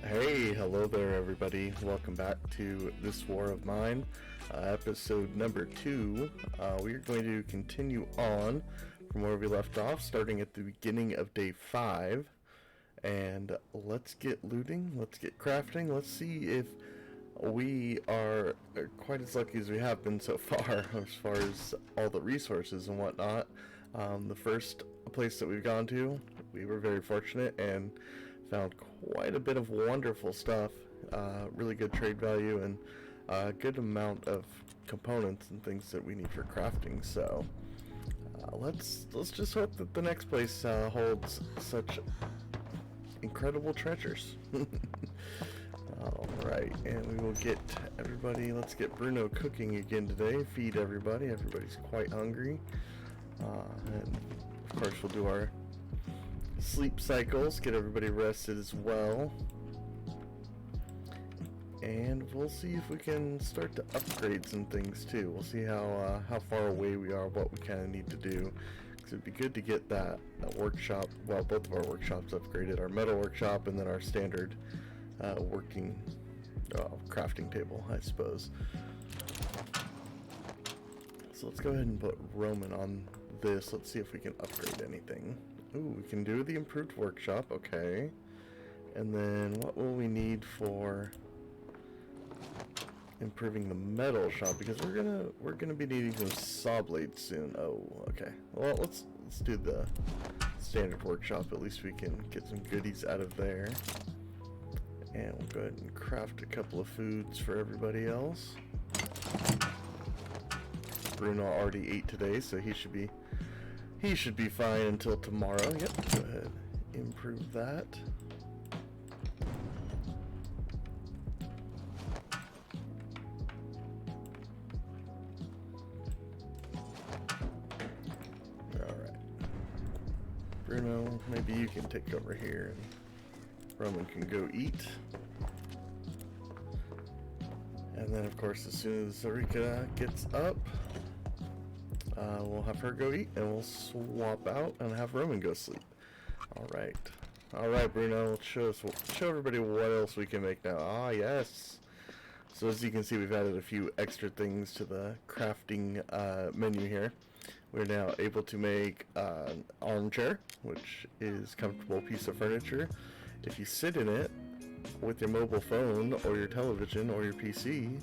Hey, hello there everybody. Welcome back to This War of Mine, episode number 2. We are going to continue on from where we left off, starting at the beginning of day 5. And let's get looting, let's get crafting, let's see if we are quite as lucky as we have been so far as all the resources and whatnot. The first place that we've gone to, we were very fortunate and found quite a bit of wonderful stuff, really good trade value, and a good amount of components and things that we need for crafting. So let's just hope that the next place holds such incredible treasures. Alright, and we will get everybody, let's get Bruno cooking again today, feed everybody. Everybody's quite hungry, and of course we'll do our sleep cycles, get everybody rested as well, and we'll see if we can start to upgrade some things too. We'll see how far away we are, what we kind of need to do, because it'd be good to get that workshop, well, both of our workshops upgraded, our metal workshop and then our standard working crafting table, I suppose. So let's go ahead and put Roman on this. Let's see if we can upgrade anything. Ooh, we can do the improved workshop, okay. And then what will we need for improving the metal shop? Because we're gonna be needing some saw blades soon. Oh, okay. Well, let's do the standard workshop. At least we can get some goodies out of there. And we'll go ahead and craft a couple of foods for everybody else. Bruno already ate today, so he should be fine until tomorrow. Yep, go ahead, improve that. Alright. Bruno, maybe you can take over here and Roman can go eat. And then of course as soon as Zarika gets up, we'll have her go eat, and we'll swap out and have Roman go sleep. Alright, Bruno, show everybody what else we can make now. Ah, yes. So as you can see, we've added a few extra things to the crafting menu here. We're now able to make an armchair, which is a comfortable piece of furniture. If you sit in it with your mobile phone or your television or your PC,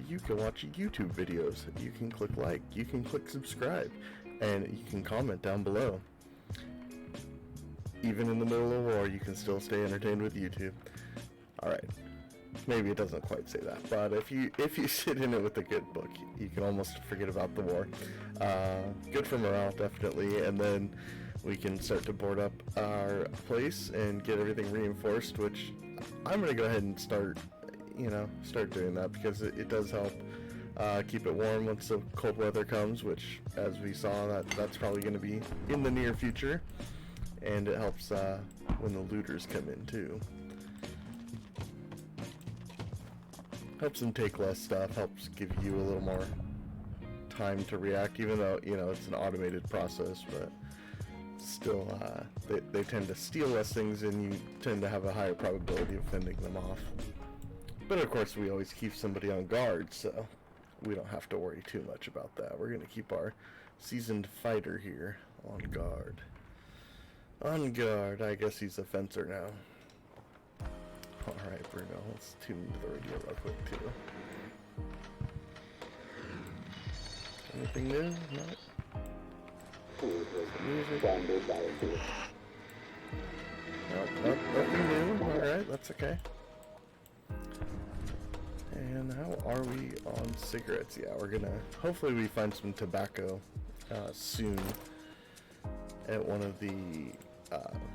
you can watch YouTube videos, you can click like, you can click subscribe, and you can comment down below. Even in the middle of war, you can still stay entertained with YouTube. Alright, maybe it doesn't quite say that, but if you sit in it with a good book, you can almost forget about the war. Good for morale, definitely, and then we can start to board up our place and get everything reinforced, which I'm going to go ahead and start doing that, because it does help keep it warm once the cold weather comes, which, as we saw, that's probably going to be in the near future, and it helps when the looters come in too. Helps them take less stuff, helps give you a little more time to react, even though, it's an automated process, but still, they tend to steal less things, and you tend to have a higher probability of fending them off. But of course, we always keep somebody on guard, so we don't have to worry too much about that. We're going to keep our seasoned fighter here on guard. On guard. I guess he's a fencer now. Alright, Bruno, let's tune to the radio real quick, too. Anything new? No? Music? Nope, nothing new. Alright, that's okay. And how are we on cigarettes? Yeah, we're gonna, hopefully we find some tobacco soon at one of the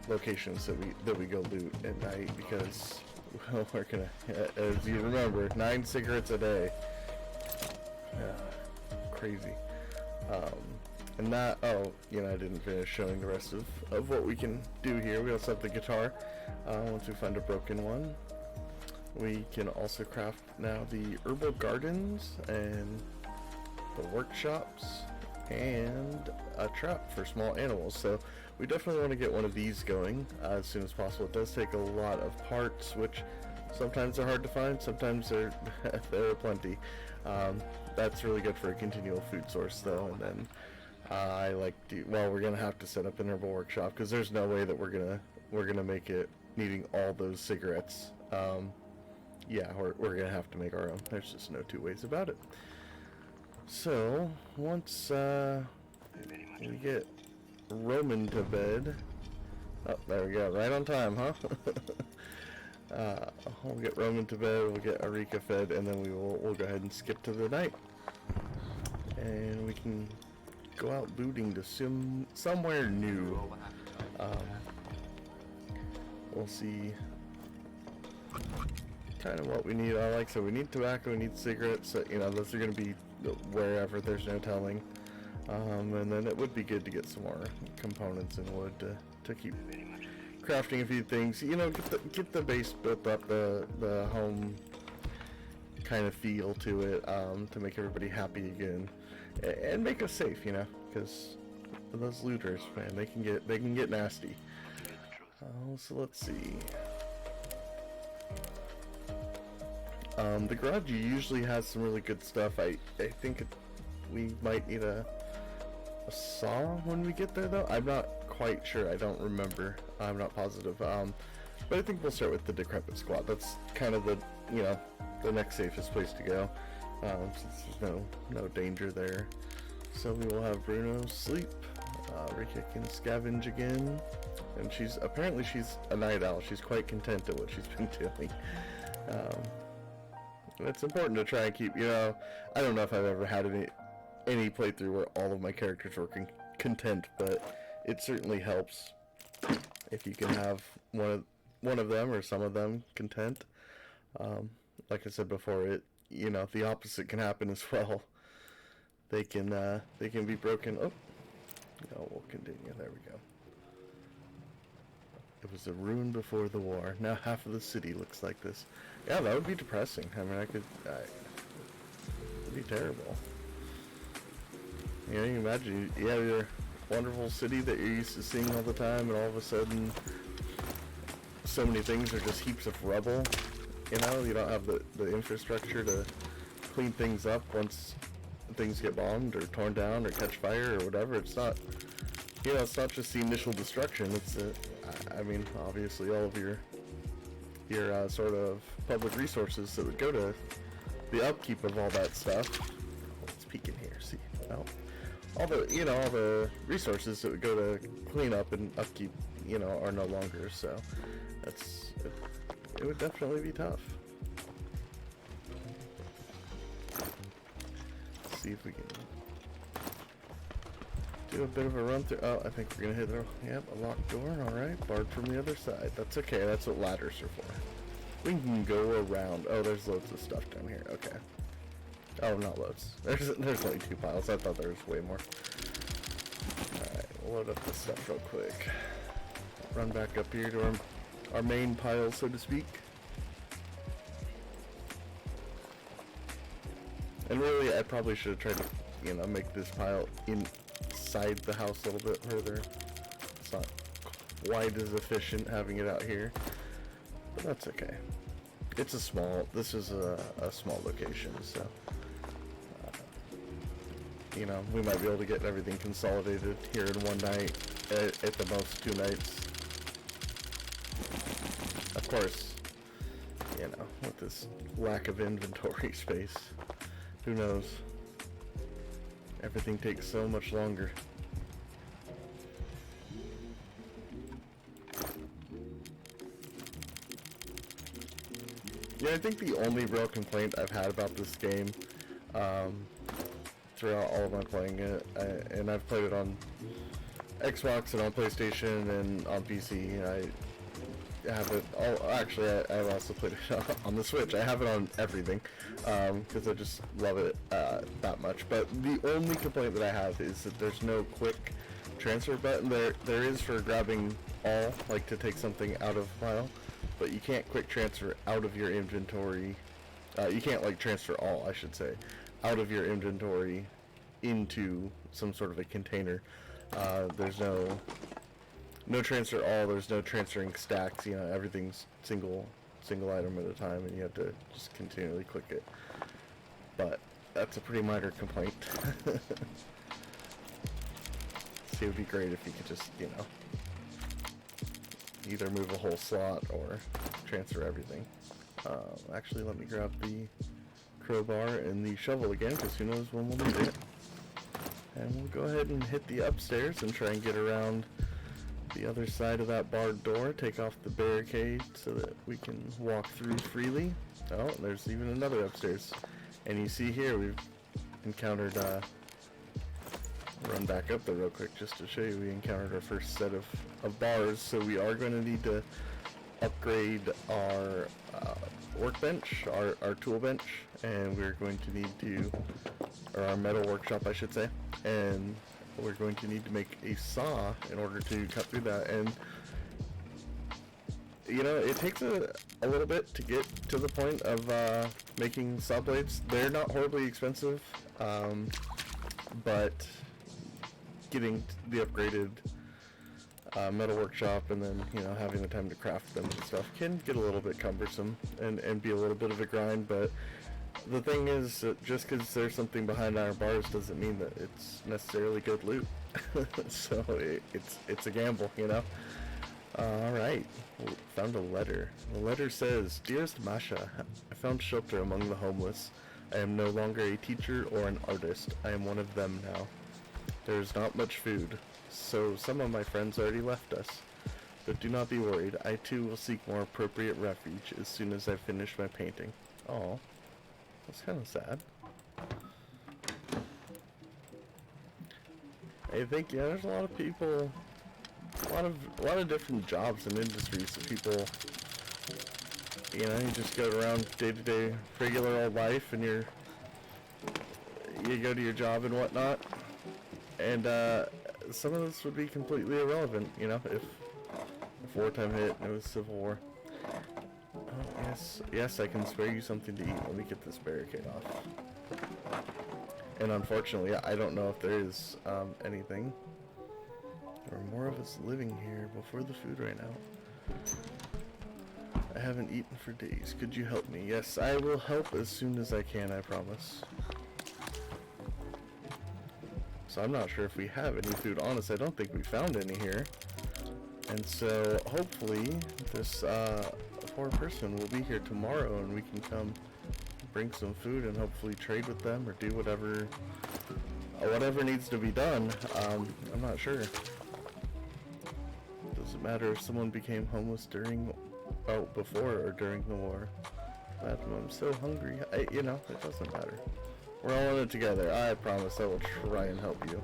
locations that we go loot at night, because we're gonna, as you remember, 9 cigarettes a day. Crazy. And that, I didn't finish showing the rest of what we can do here. We also have the guitar. Once we find a broken one, we can also craft now the herbal gardens and the workshops and a trap for small animals. So we definitely want to get one of these going as soon as possible. It does take a lot of parts, which sometimes they're hard to find, sometimes there are plenty. That's really good for a continual food source, though. And then I like to, well, we're gonna have to set up an herbal workshop because there's no way that we're gonna make it needing all those cigarettes. Yeah, we're gonna have to make our own. There's just no two ways about it. So once we get Roman to bed, oh, there we go, right on time, huh? We'll get Roman to bed, we'll get Arika fed, and then we'll go ahead and skip to the night, and we can go out looting to somewhere new. We'll see kind of what we need. Like, so we need tobacco, we need cigarettes. So, you know, those are going to be wherever, there's no telling. And then it would be good to get some more components and wood to keep crafting a few things. You know, get the base built up, the home kind of feel to it, to make everybody happy again, and make us safe. You know, because those looters, man, they can get nasty. So let's see. The garage usually has some really good stuff. I think we might need a saw when we get there, though. I'm not quite sure. I don't remember. I'm not positive. But I think we'll start with the decrepit squad. That's kind of the, you know, the next safest place to go, since there's no danger there. So we will have Bruno sleep. Rika can scavenge again, and she's a night owl. She's quite content at what she's been doing. It's important to try and keep, you know, I don't know if I've ever had any playthrough where all of my characters were content, but it certainly helps if you can have one of them or some of them content. Like I said before, you know, the opposite can happen as well. They can be broken. Oh, no, we'll continue. There we go. It was a ruin before the war. Now half of the city looks like this. Yeah, that would be depressing. I mean, it'd be terrible. You know, you can imagine you have your wonderful city that you're used to seeing all the time, and all of a sudden, so many things are just heaps of rubble. You know, you don't have the infrastructure to clean things up once things get bombed or torn down or catch fire or whatever. It's not, you know, it's not just the initial destruction. It's I mean, obviously all of your sort of public resources that would go to the upkeep of all that stuff. Let's peek in here, see. Well, all the resources that would go to clean up and upkeep, you know, are no longer. So it would definitely be tough. Let's see if we can do a bit of a run through. Oh, I think we're gonna hit a locked door. All right, barred from the other side. That's okay. That's what ladders are for. We can go around. Oh, there's loads of stuff down here. Okay. Oh, not loads. There's only 2 piles. I thought there was way more. All right, we'll load up this stuff real quick. Run back up here to our main pile, so to speak. And really, I probably should have tried to, you know, make this pile inside the house a little bit further. It's not quite as efficient having it out here, but that's okay. It's this is a small location, so, you know, we might be able to get everything consolidated here in one night, at the most 2 nights. Of course, you know, with this lack of inventory space, who knows? Everything takes so much longer. Yeah, I think the only real complaint I've had about this game, throughout all of my playing it, and I've played it on Xbox and on PlayStation and on PC. I have it all. Actually, I've also played it on the Switch. I have it on everything, because I just love it that much. But the only complaint that I have is that there's no quick transfer button. There is for grabbing all, like to take something out of a pile, but you can't quick transfer out of your inventory. You can't like transfer all, I should say, out of your inventory into some sort of a container. There's no no transfer all. There's no transferring stacks. You know, everything's single item at a time, and you have to just continually click it. But that's a pretty minor complaint. See, it would be great if you could just, you know, either move a whole slot or transfer everything. Actually, let me grab the crowbar and the shovel again, because who knows when we'll need it. And we'll go ahead and hit the upstairs and try and get around the other side of that barred door, take off the barricade so that we can walk through freely. Oh, there's even another upstairs. And you see here we've encountered, run back up there real quick just to show you, we encountered our first set of bars, so we are going to need to upgrade our workbench, our tool bench, and we're going to need to, or our metal workshop I should say, and we're going to need to make a saw in order to cut through that. And you know, it takes a little bit to get to the point of making saw blades. They're not horribly expensive, but getting the upgraded metal workshop and then, you know, having the time to craft them and stuff can get a little bit cumbersome and be a little bit of a grind. But the thing is, just because there's something behind our bars doesn't mean that it's necessarily good loot. So it's a gamble, you know. Alright, found a letter. The letter says, "Dearest Masha, I found shelter among the homeless. I am no longer a teacher or an artist. I am one of them now. There is not much food, so some of my friends already left us. But do not be worried, I too will seek more appropriate refuge as soon as I finish my painting." Oh, that's kind of sad. I think, yeah, there's a lot of people, a lot of different jobs and industries that people, you know, you just go around day-to-day regular old life, and you go to your job and whatnot, and some of this would be completely irrelevant, you know, if wartime hit and it was Civil War. Oh, yes, I can spare you something to eat. Let me get this barricade off. And unfortunately, I don't know if there is anything. There are more of us living here before the food ran out. I haven't eaten for days. Could you help me? Yes, I will help as soon as I can, I promise. So I'm not sure if we have any food. Honestly, I don't think we found any here. And so hopefully this poor person will be here tomorrow and we can come bring some food and hopefully trade with them or do whatever needs to be done. I'm not sure. Does it matter if someone became homeless before or during the war? I'm so hungry. You know, it doesn't matter. We're all in it together. I promise I will try and help you.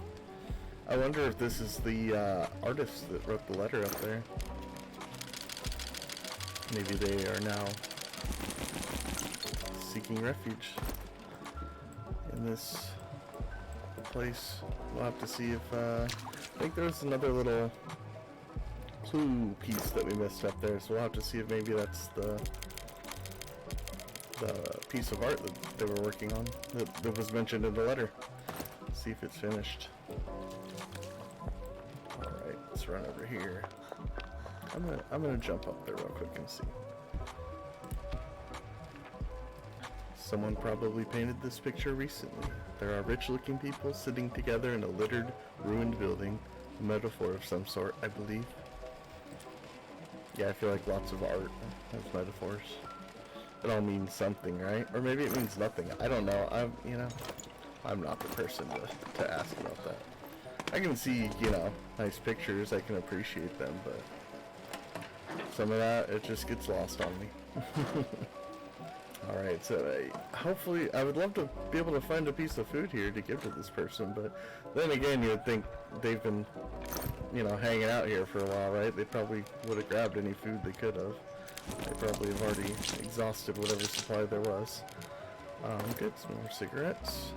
I wonder if this is the artist that wrote the letter up there. Maybe they are now seeking refuge in this place. We'll have to see if, I think there's another little clue piece that we missed up there, so we'll have to see if maybe that's the piece of art that they were working on that was mentioned in the letter. See if it's finished. Alright, let's run over here. I'm gonna jump up there real quick and see. Someone probably painted this picture recently. There are rich-looking people sitting together in a littered, ruined building. A metaphor of some sort, I believe. Yeah, I feel like lots of art has metaphors. It all means something, right? Or maybe it means nothing. I don't know. I'm not the person to ask about that. I can see, you know, nice pictures. I can appreciate them, but some of that, it just gets lost on me. Alright, so hopefully, I would love to be able to find a piece of food here to give to this person, but then again, you'd think they've been, you know, hanging out here for a while, right? They probably would have grabbed any food they could have. They probably have already exhausted whatever supply there was. Good, some more cigarettes.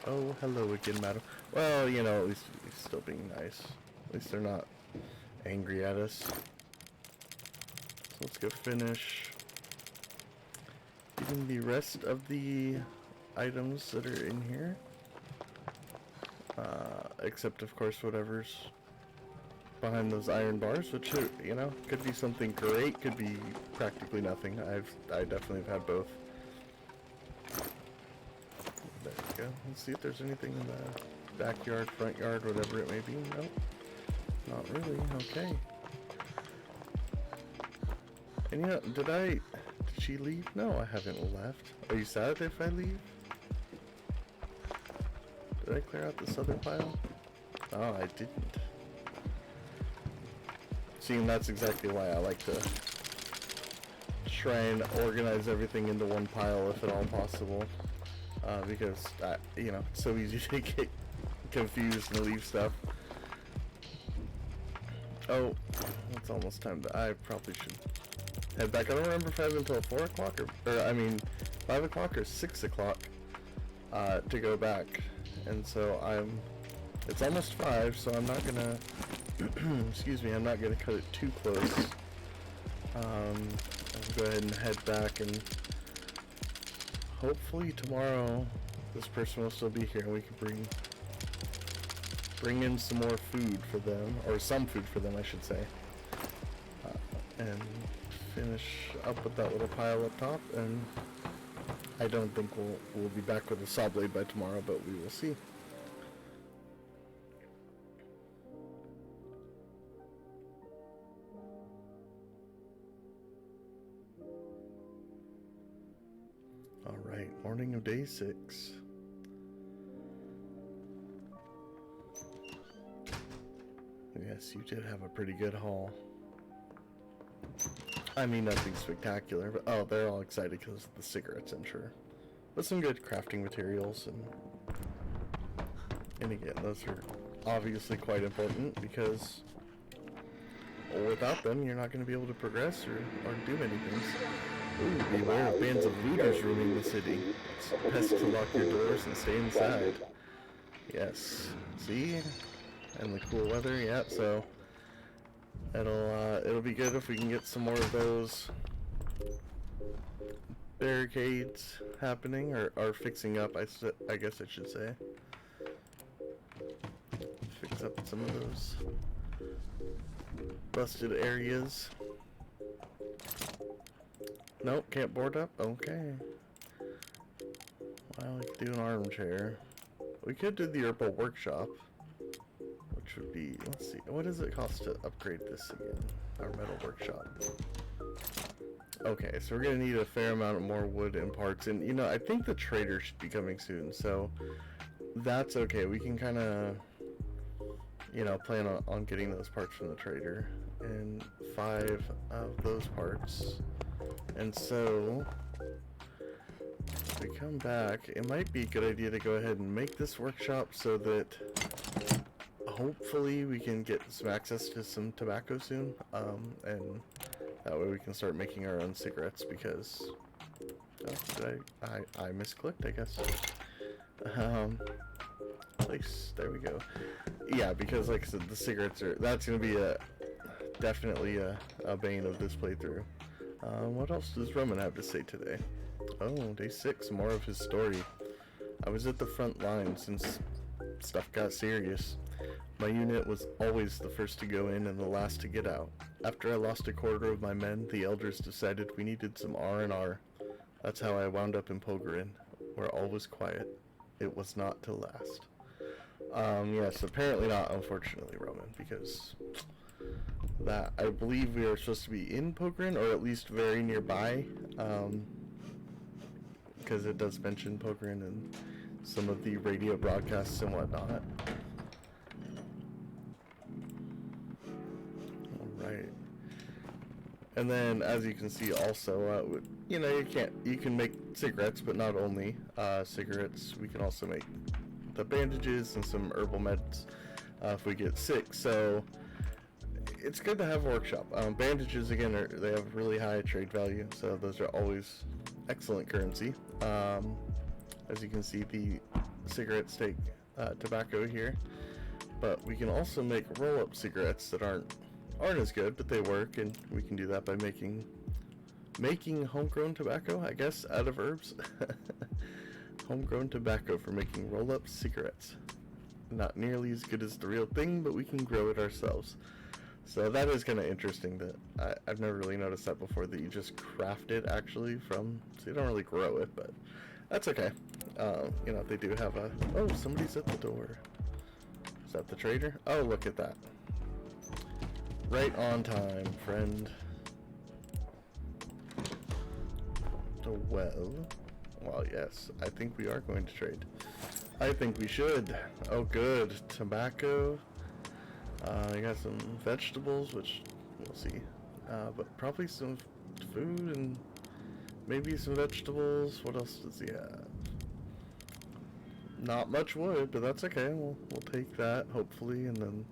Oh, hello again, madam. Well, you know, at least he's still being nice. At least they're not angry at us. So let's go finish getting the rest of the items that are in here. except of course whatever's behind those iron bars, which, you know, could be something great, could be practically nothing. I definitely have had both. There we go. Let's see if there's anything in the backyard, front yard, whatever it may be. Nope. Not really. Okay. And you know, did she leave? No, I haven't left. Are you sad if I leave? Did I clear out this other pile? Oh, I didn't. See, and that's exactly why I like to try and organize everything into one pile if at all possible. Because, you know, it's so easy to get confused and leave stuff. Oh, it's almost time to, I probably should head back. I don't remember if I have until 4 o'clock or I mean 5 o'clock or 6 o'clock to go back. And so it's almost 5, so I'm not gonna excuse me, I'm not gonna cut it too close. I'll go ahead and head back, and hopefully tomorrow this person will still be here and we can bring in some more food for them, or some food for them I should say, and finish up with that little pile up top. And I don't think we'll be back with a saw blade by tomorrow, but we will see. Alright, morning of day 6. Yes, you did have a pretty good haul. I mean, nothing spectacular, but oh, they're all excited because of the cigarettes, I'm sure. But some good crafting materials, and again, those are obviously quite important because without them, you're not going to be able to progress or do many things. Ooh, beware of bands of looters roaming the city. It's best to lock your doors and stay inside. Yes. See? And the cool weather, yeah, so it'll be good if we can get some more of those barricades happening, or fixing up, I guess I should say. Fix up some of those busted areas. Nope, can't board up? Okay. Well, we could do an armchair. We could do the Herbal Workshop, which would be, let's see, what does it cost to upgrade this again? Our metal workshop. Okay, so we're gonna need a fair amount of more wood and parts, and you know, I think the trader should be coming soon, so that's okay. We can kind of, you know, plan on getting those parts from the trader, and 5 of those parts. And so if we come back, it might be a good idea to go ahead and make this workshop so that hopefully we can get some access to some tobacco soon, and that way we can start making our own cigarettes, because I misclicked, I guess. Place, there we go. Yeah, because like I said, the cigarettes that's gonna be definitely a bane of this playthrough. What else does Roman have to say today? Oh, day 6, more of his story. I was at the front line since stuff got serious. My unit was always the first to go in and the last to get out. After I lost a quarter of my men, the elders decided we needed some R&R. That's how I wound up in Pogarin, where all was quiet. It was not to last. Yes, apparently not, unfortunately, Roman, because that, I believe we are supposed to be in Pogarin, or at least very nearby, because it does mention Pogarin and some of the radio broadcasts and whatnot. Alright. And then, as you can see also, you know, you can make cigarettes, but not only cigarettes, we can also make the bandages and some herbal meds if we get sick. So it's good to have a workshop. Bandages, again, they have really high trade value, so those are always excellent currency. As you can see, the cigarettes take tobacco here, but we can also make roll-up cigarettes that aren't as good, but they work, and we can do that by making homegrown tobacco, I guess, out of herbs. Homegrown tobacco for making roll-up cigarettes. not nearly as good as the real thing, but we can grow it ourselves. So that is kind of interesting that I've never really noticed that before, that you just craft it actually from, so you don't really grow it, but that's okay. You know, they do have a, oh, somebody's at the door. Is that the trader? Oh, look at that. Right on time, friend. Well, yes, I think we are going to trade. I think we should. Oh, good. Tobacco. I got some vegetables, which we'll see. But probably some food and maybe some vegetables. What else does he have? Not much wood, but that's okay. We'll take that, hopefully, and then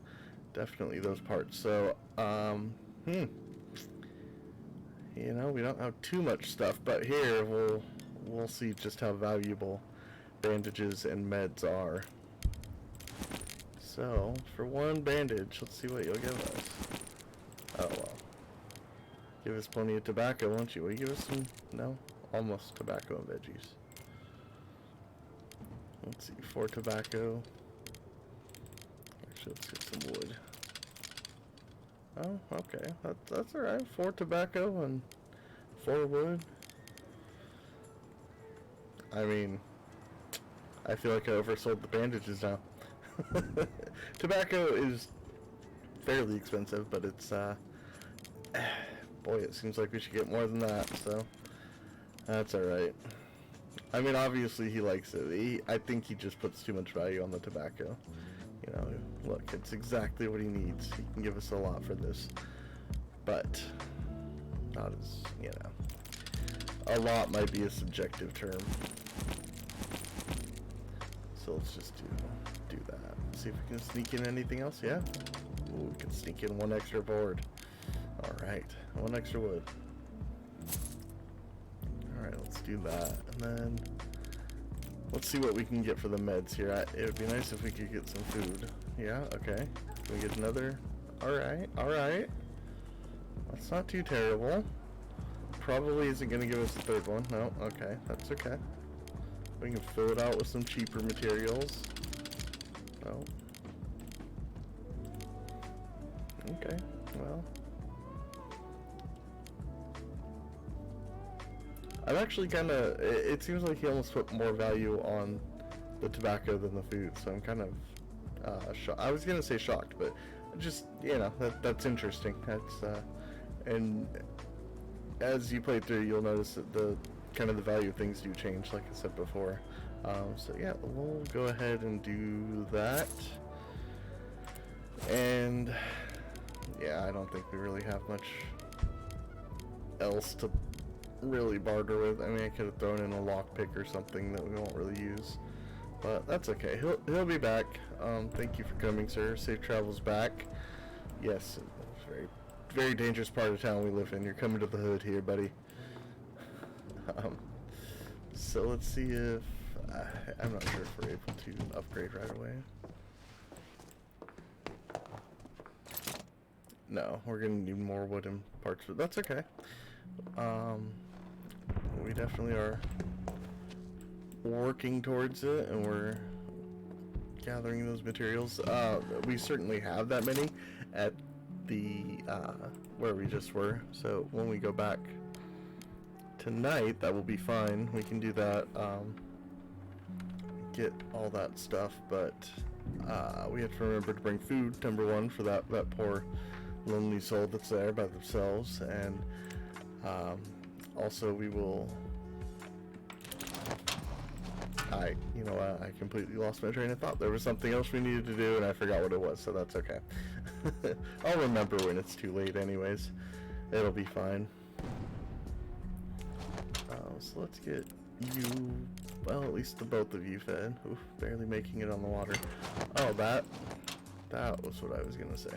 definitely those parts. So, you know, we don't have too much stuff, but here we'll see just how valuable bandages and meds are. So, for one bandage, let's see what you'll give us. Oh, well. Give us plenty of tobacco, won't you? Will you give us some? No? Almost tobacco and veggies. Let's see, 4 tobacco. Actually, let's get some wood. Oh, okay. That's alright. 4 tobacco and 4 wood. I mean, I feel like I oversold the bandages now. Tobacco is fairly expensive, but it's, boy, it seems like we should get more than that, so that's alright. I mean, obviously he likes it. I think he just puts too much value on the tobacco. You know, look, it's exactly what he needs. He can give us a lot for this, but not as, you know, a lot might be a subjective term. So let's just do that. See if we can sneak in anything else. Yeah. Ooh, we can sneak in 1 extra board. All right, 1 extra wood. All right, let's do that, and then let's see what we can get for the meds here. It would be nice if we could get some food. Yeah. Okay. Can we get another? All right. All right. That's not too terrible. Probably isn't going to give us the 3rd one. No. Okay. That's okay. We can fill it out with some cheaper materials. Oh. Okay, well. I'm actually kind of, it seems like he almost put more value on the tobacco than the food, so I'm kind of shocked. I was going to say shocked, but just, you know, that's interesting. That's, and as you play through, you'll notice that the kind of the value of things do change, like I said before. So yeah, we'll go ahead and do that. And yeah, I don't think we really have much else to really barter with. I mean, I could have thrown in a lockpick or something that we won't really use, but that's okay. He'll be back. Thank you for coming, sir. Safe travels back. Yes, it's very, very dangerous part of town we live in. You're coming to the hood here, buddy. So let's see if I'm not sure if we're able to upgrade right away. No, we're gonna need more wooden parts, but that's okay. We definitely are working towards it, and we're gathering those materials. We certainly have that many at the where we just were, so when we go back tonight, that will be fine. We can do that, get all that stuff, but we have to remember to bring food, number 1, for that poor lonely soul that's there by themselves, and also we will, you know what, I completely lost my train of thought. There was something else we needed to do and I forgot what it was, so that's okay. I'll remember when it's too late anyways. It'll be fine. So let's get you, well, at least the both of you fed. Oof, barely making it on the water. Oh, that was what I was gonna say.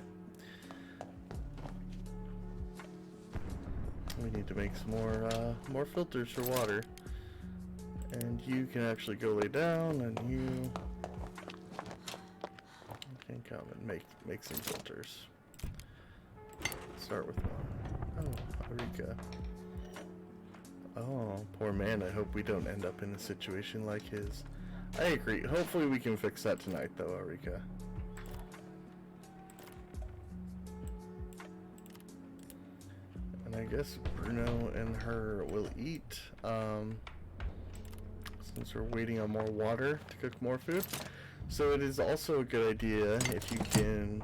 We need to make some more filters for water. And you can actually go lay down, and you can come and make some filters. Start with one. Oh, Eureka. Oh, poor man. I hope we don't end up in a situation like his. I agree. Hopefully we can fix that tonight, though, Arika. And I guess Bruno and her will eat, since we're waiting on more water to cook more food. So it is also a good idea if you can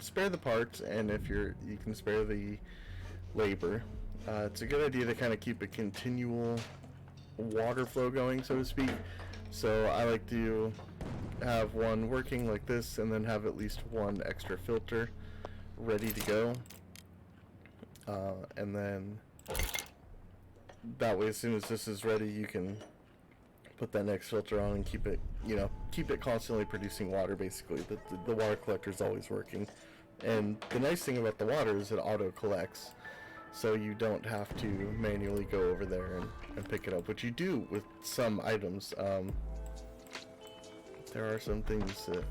spare the parts, and if you can spare the labor. It's a good idea to kind of keep a continual water flow going, so to speak. So I like to have one working like this, and then have at least one extra filter ready to go. And then that way, as soon as this is ready, you can put that next filter on and keep it, keep it constantly producing water. Basically, the water collector is always working. And the nice thing about the water is it auto collects, so you don't have to manually go over there and pick it up, which you do with some items. There are some things that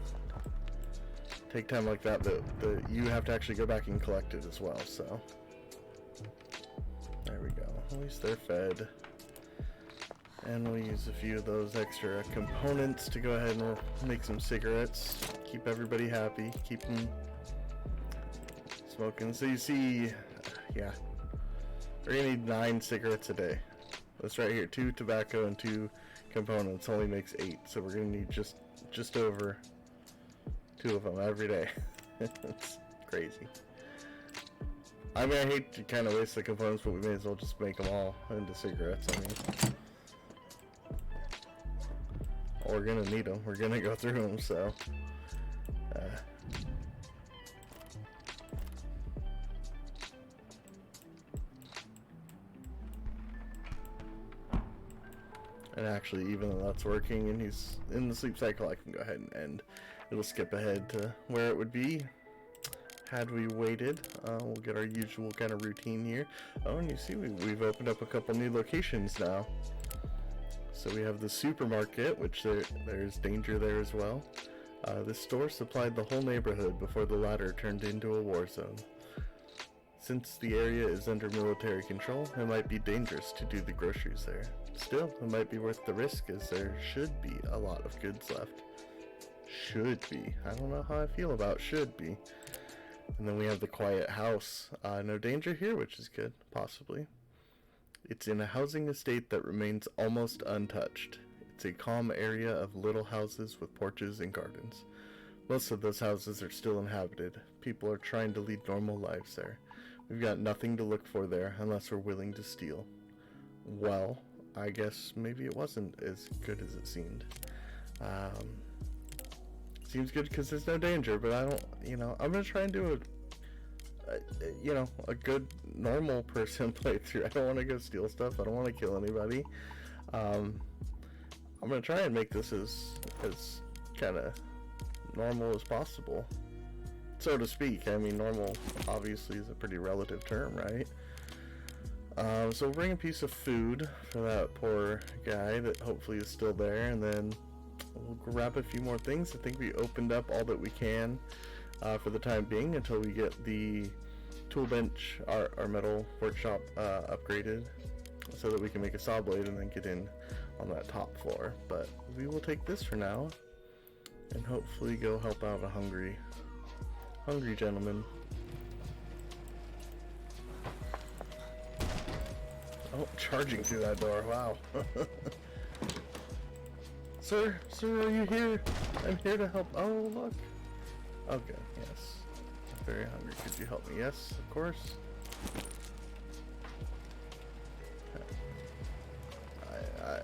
take time like that you have to actually go back and collect it as well. So there we go. At least they're fed. And we'll use a few of those extra components to go ahead and make some cigarettes. Keep everybody happy. Keep them smoking. So you see, yeah, we're gonna need 9 cigarettes a day. This right here, 2 tobacco and 2 components only makes 8. So we're gonna need just over 2 of them every day. It's crazy. I mean, I hate to kind of waste the components, but we may as well just make them all into cigarettes. I mean, we're gonna need them. We're gonna go through them, so. And actually, even though that's working and he's in the sleep cycle, I can go ahead and end. It'll skip ahead to where it would be had we waited. We'll get our usual kind of routine here. Oh, and you see we've opened up a couple new locations now. So we have the supermarket, which there's danger there as well. This store supplied the whole neighborhood before the latter turned into a war zone. Since the area is under military control, it might be dangerous to do the groceries there. Still, it might be worth the risk, as there should be a lot of goods left. Should be. I don't know how I feel about should be. And then we have the quiet house. No danger here, which is good, possibly. It's in a housing estate that remains almost untouched. It's a calm area of little houses with porches and gardens. Most of those houses are still inhabited. People are trying to lead normal lives there. We've got nothing to look for there unless we're willing to steal. Well, I guess maybe it wasn't as good as it seemed. Seems good because there's no danger, but I don't, I'm going to try and do a good normal person playthrough. I don't want to go steal stuff. I don't want to kill anybody. I'm going to try and make this as kind of normal as possible, so to speak. I mean, normal obviously is a pretty relative term, right? So we'll bring a piece of food for that poor guy that hopefully is still there, and then we'll grab a few more things. I think we opened up all that we can for the time being until we get the tool bench, our metal workshop upgraded, so that we can make a saw blade and then get in on that top floor. But we will take this for now and hopefully go help out a hungry gentleman. Oh, charging through that door, wow. Sir, are you here? I'm here to help. Oh, look. Okay, yes. I'm very hungry. Could you help me? Yes, of course.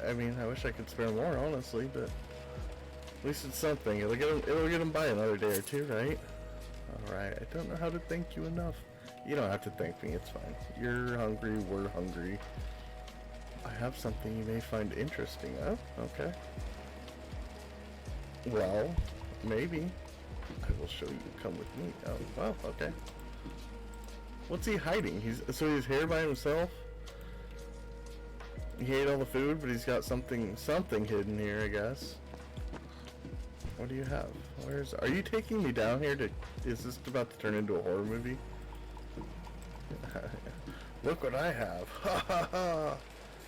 I mean, I wish I could spare more, honestly, but at least it's something. It'll get him by another day or two, right? Alright, I don't know how to thank you enough. You don't have to thank me, it's fine. You're hungry, we're hungry. I have something you may find interesting. Oh, okay. Well, maybe. I will show you. Come with me. Oh, well, okay. What's he hiding? He's here by himself? He ate all the food, but he's got something hidden here, I guess. What do you have? Are you taking me down here is this about to turn into a horror movie? Look what I have. Ha ha ha!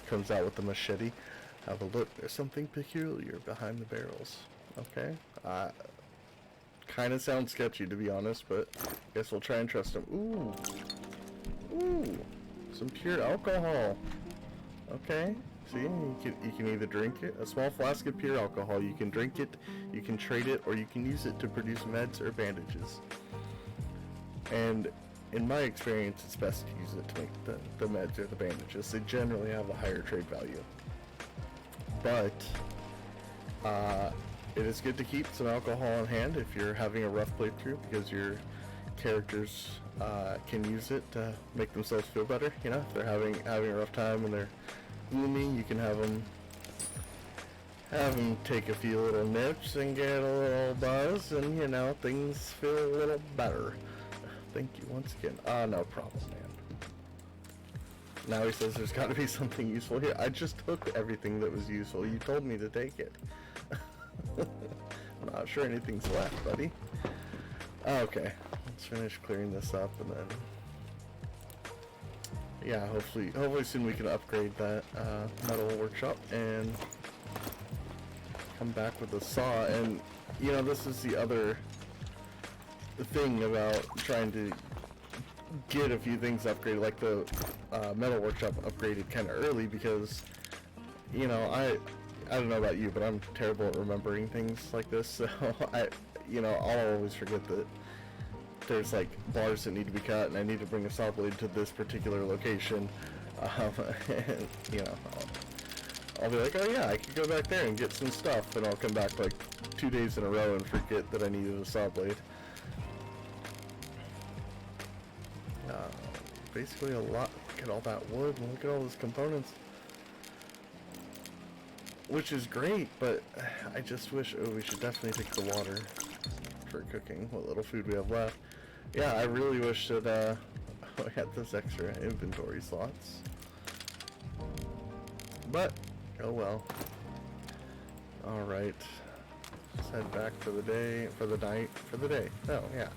Comes out with the machete. Have a look. There's something peculiar behind the barrels. Okay. Kind of sounds sketchy, to be honest, but guess we'll try and trust them. Ooh. Ooh. Some pure alcohol. Okay. See, you can either drink it, a small flask of pure alcohol. You can drink it, you can trade it, or you can use it to produce meds or bandages. And in my experience, it's best to use it to make the meds or the bandages. They generally have a higher trade value. But it is good to keep some alcohol on hand if you're having a rough playthrough, because your characters can use it to make themselves feel better. You know, if they're having a rough time and they're gloomy, you can have them take a few little nips and get a little buzz, and you know, things feel a little better. Thank you once again. No problem, man. Now he says there's got to be something useful here. I just took everything that was useful. You told me to take it. I'm not sure anything's left, buddy. Okay, let's finish clearing this up, and then yeah, hopefully soon we can upgrade that metal workshop and come back with a saw. And you know, this is the other thing about trying to get a few things upgraded, like the metal workshop upgraded kind of early, because you know, I don't know about you, but I'm terrible at remembering things like this, so I'll always forget that there's like bars that need to be cut and I need to bring a saw blade to this particular location. And you know, I'll be like, oh yeah, I could go back there and get some stuff, and I'll come back like 2 days in a row and forget that I needed a saw blade. Basically a lot. Look at all that wood, and look at all those components, which is great, but I just wish, we should definitely take the water for cooking, what little food we have left. Yeah, I really wish that I had those extra inventory slots, but oh well. Alright, let's head back for the day, for the night, for the day. Oh yeah.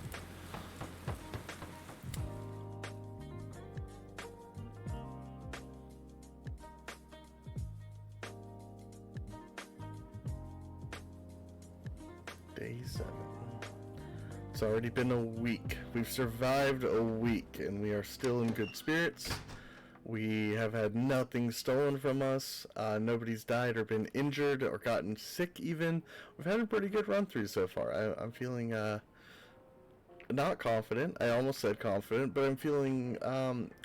Day 7. It's already been a week. We've survived a week, and we are still in good spirits. We have had nothing stolen from us. Nobody's died or been injured or gotten sick even. We've had a pretty good run through so far. I'm feeling not confident. I almost said confident, but I'm feeling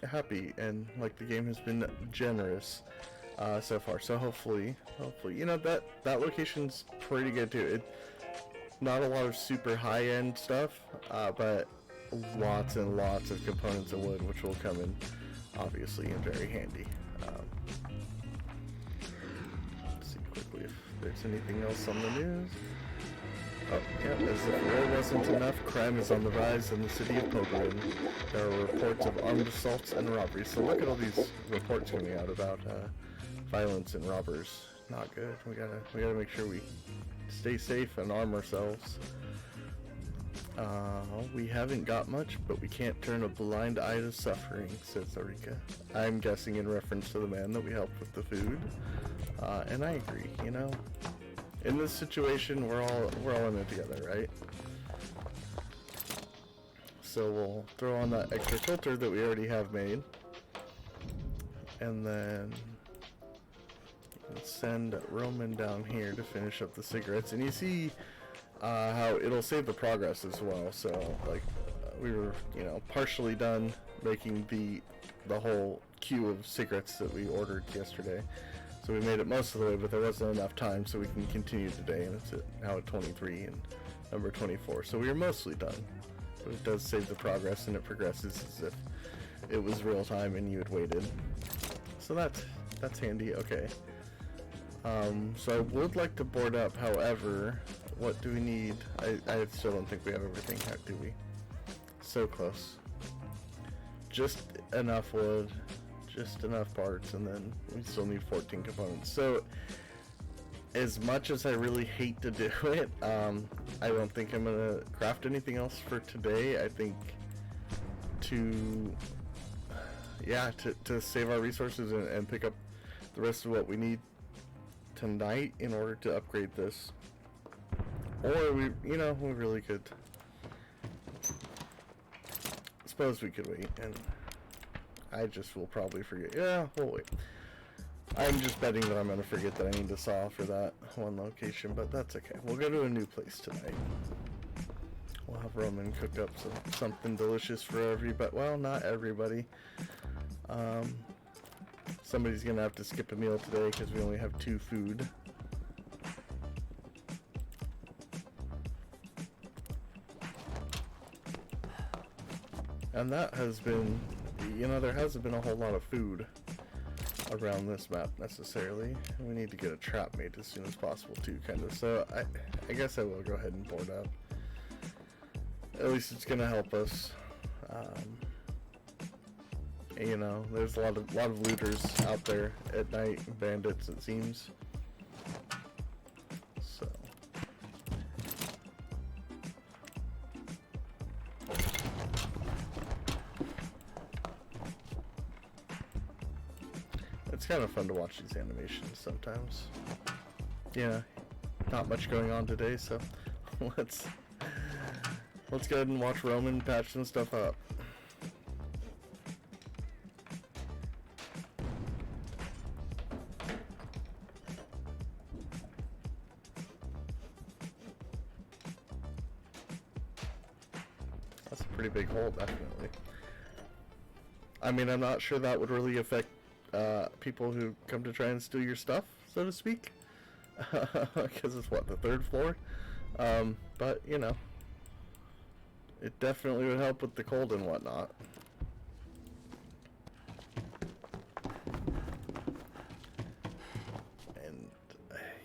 happy, and like the game has been generous so far. So hopefully, you know, that location's pretty good too. Not a lot of super high-end stuff, but lots and lots of components of wood, which will come in, obviously, and very handy. Let's see quickly if there's anything else on the news. Oh, yeah, as if war wasn't enough, crime is on the rise in the city of Pogorin. There are reports of armed assaults and robberies. So look at all these reports coming out about violence and robbers. Not good. We gotta make sure we stay safe and arm ourselves. We haven't got much, but we can't turn a blind eye to suffering, says Arika. I'm guessing in reference to the man that we helped with the food. And I agree, you know. In this situation, we're all in it together, right? So we'll throw on that extra filter that we already have made. And then send Roman down here to finish up the cigarettes, and you see how it'll save the progress as well. So like we were, you know, partially done making the whole queue of cigarettes that we ordered yesterday, so we made it most of the way, but there wasn't enough time, so we can continue today, and it's now at 23 and number 24. So we are mostly done, but it does save the progress, and it progresses as if it was real time and you had waited. So that's handy. Okay. So I would like to board up, however, what do we need? I still don't think we have everything. How do we? So close. Just enough wood, just enough parts, and then we still need 14 components. So, as much as I really hate to do it, I don't think I'm gonna craft anything else for today. I think to save our resources and pick up the rest of what we need tonight in order to upgrade this. Or we really could. Suppose we could wait, and I just will probably forget. Yeah, we'll wait. I'm just betting that I'm gonna forget that I need to saw for that one location, but that's okay. We'll go to a new place tonight. We'll have Roman cook up something delicious for everybody. Well, not everybody. Somebody's gonna have to skip a meal today because we only have 2 food. And that has been, there hasn't been a whole lot of food around this map necessarily. We need to get a trap made as soon as possible too, kind of. So I guess I will go ahead and board up. At least it's gonna help us. There's a lot of looters out there at night, bandits it seems. So it's kind of fun to watch these animations sometimes. Yeah, not much going on today, so let's go ahead and watch Roman patch some stuff up. That's a pretty big hole, definitely. I mean, I'm not sure that would really affect people who come to try and steal your stuff, so to speak. Because it's what, the 3rd floor? But, it definitely would help with the cold and whatnot. And,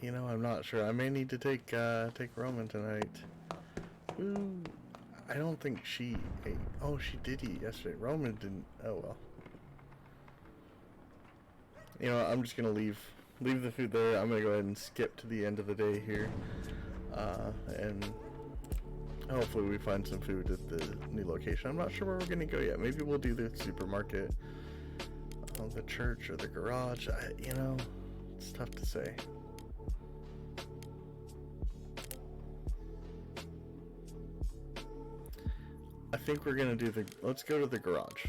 I'm not sure. I may need to take Roman tonight. Ooh, I don't think she ate. Oh, she did eat yesterday. Roman didn't. Oh, well. I'm just gonna leave the food there. I'm gonna go ahead and skip to the end of the day here. And hopefully we find some food at the new location. I'm not sure where we're gonna go yet. Maybe we'll do the supermarket, the church, or the garage. It's tough to say. I think we're gonna do let's go to the garage.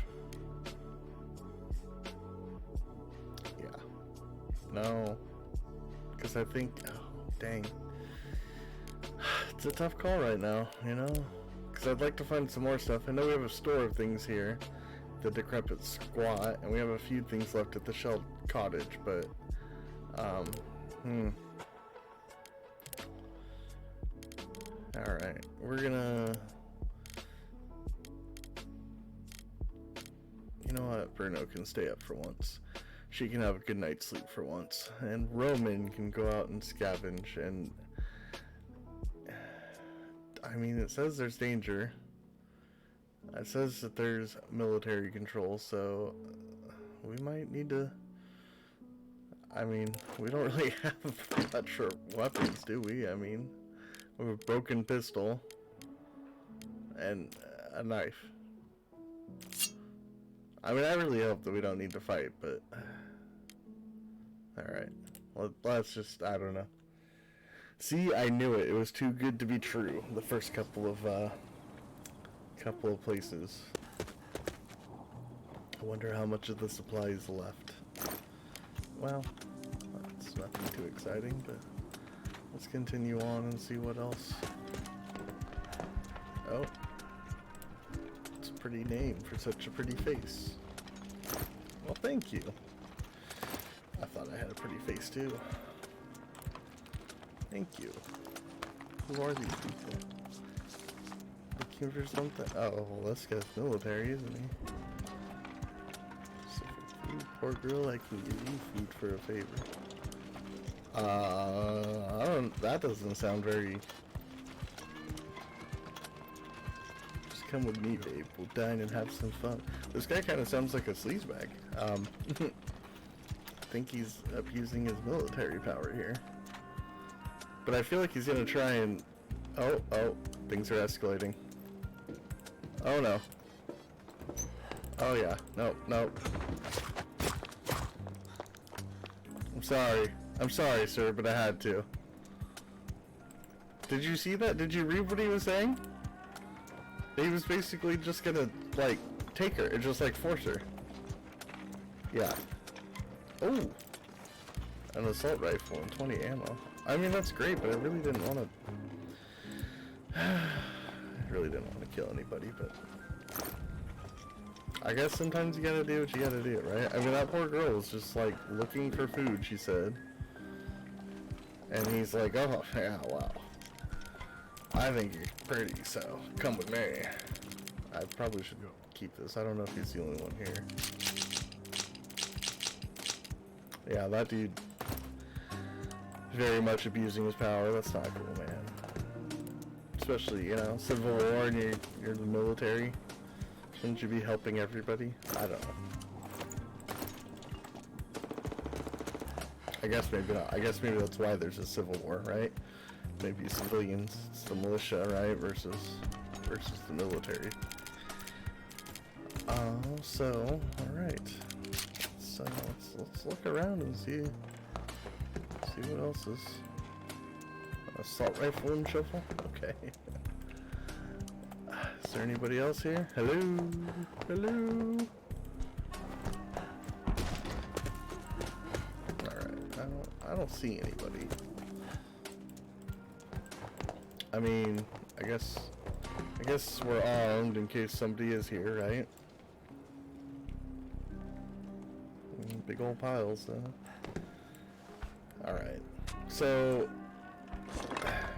Yeah. No. Because I think, oh, dang. It's a tough call right now, because I'd like to find some more stuff. I know we have a store of things here, the decrepit squat, and we have a few things left at the shelled cottage, but alright, we're gonna, you know what, Bruno can stay up for once. She can have a good night's sleep for once, and Roman can go out and scavenge. And I mean, it says there's danger. It says that there's military control, so we might need to. I mean, we don't really have much weapons, do we? I mean, we have a broken pistol and a knife. I mean, I really hope that we don't need to fight, but alright. Let's just, I don't know. See, I knew it. It was too good to be true. The first couple of places. I wonder how much of the supply is left. Well, that's nothing too exciting, but let's continue on and see what else. Oh. It's a pretty name for such a pretty face. Well, thank you. I thought I had a pretty face too. Thank you. Who are these people? Looking for something? Oh, well, this guy's military, isn't he? So for food, poor girl, I can give you food for a favor. That doesn't sound very... Just come with me, babe. We'll dine and have some fun. This guy kind of sounds like a sleazebag. I think he's abusing his military power here. But I feel like he's gonna try and... Oh, things are escalating. Oh no. Oh yeah, no. I'm sorry. I'm sorry, sir, but I had to. Did you see that? Did you read what he was saying? He was basically just gonna, like, take her and just, like, force her. Yeah. Oh! An assault rifle and 20 ammo. I mean, that's great, but I really didn't want to... I really didn't want to kill anybody, but... I guess sometimes you gotta do what you gotta do, right? I mean, that poor girl was just, like, looking for food, she said. And he's like, oh, yeah, wow. I think you're pretty, so come with me. I probably should go keep this. I don't know if he's the only one here. Yeah, that dude very much abusing his power. That's not cool, man. Especially, you know, Civil War and you're the military. Shouldn't you be helping everybody? I don't know. I guess maybe not. I guess maybe that's why there's a civil war, right? Maybe civilians, it's the militia, right, versus the military. So, all right. So let's look around and see what else is. Assault rifle and shuffle. Okay. Is there anybody else here? Hello, hello. All right. I don't see anybody. I mean, I guess we're armed in case somebody is here, right? Big old piles, Alright. So...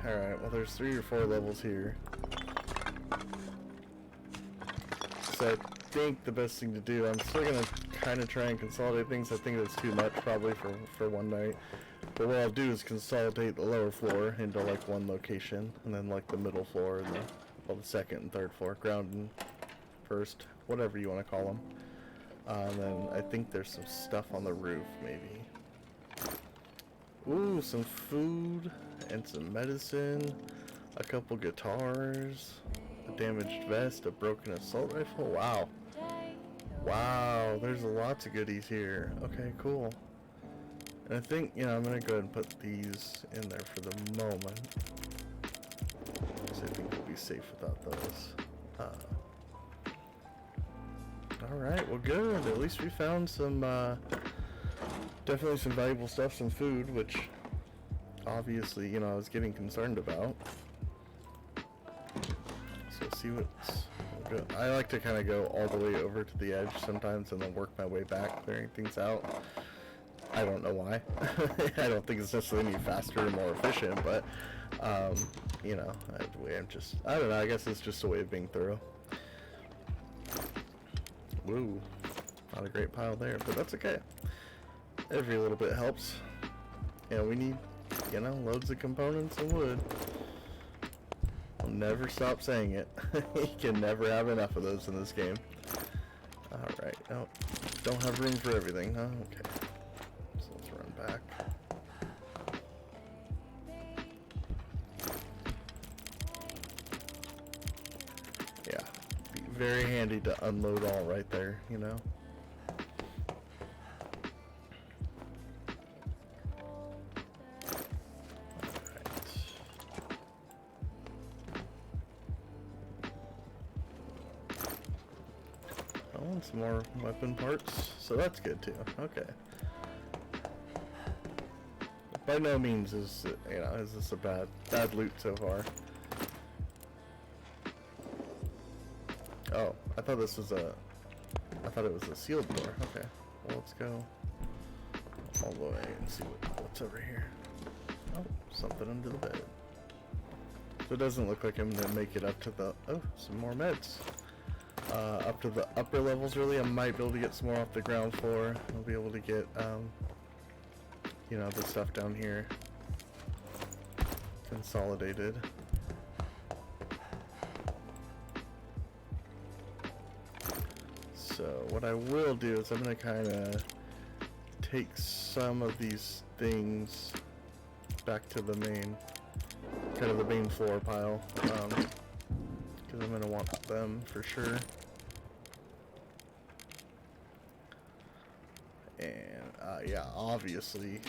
Alright, well there's 3 or 4 levels here. So I think the best thing to do, I'm still gonna kind of try and consolidate things. I think that's too much probably for one night. But what I'll do is consolidate the lower floor into like one location, and then like the middle floor and the second and third floor, ground and first, whatever you want to call them. And then I think there's some stuff on the roof, maybe. Ooh, some food and some medicine, a couple guitars, a damaged vest, a broken assault rifle. Wow. Wow, there's lots of goodies here. Okay, cool. And I think, you know, I'm going to go ahead and put these in there for the moment. Because I think we'll be safe without those. Alright, well good. At least we found some, definitely some valuable stuff, some food, which obviously, you know, I was getting concerned about. So see what's good. I like to kind of go all the way over to the edge sometimes and then work my way back, clearing things out. I don't know why. I don't think it's necessarily any faster or more efficient, but, you know, I don't know, I guess it's just a way of being thorough. Woo, not a great pile there, but that's okay. Every little bit helps. Yeah, we need, you know, loads of components and wood. I'll never stop saying it. You can never have enough of those in this game. Alright, oh, don't have room for everything, huh? Okay. So let's run back. Yeah, be very handy to unload all right there, you know? Some more weapon parts, so that's good too. Okay. By no means is this a bad loot so far. Oh, I thought it was a sealed door. Okay. Well, let's go all the way and see what's over here. Oh, something under the bed. So it doesn't look like I'm gonna make it up to the some more meds. Up to the upper levels, really. I might be able to get some more off the ground floor. I'll be able to get, you know, the stuff down here consolidated. So what I will do is I'm going to kind of take some of these things back to the main, kind of the main floor pile, because I'm going to want them for sure. And yeah, obviously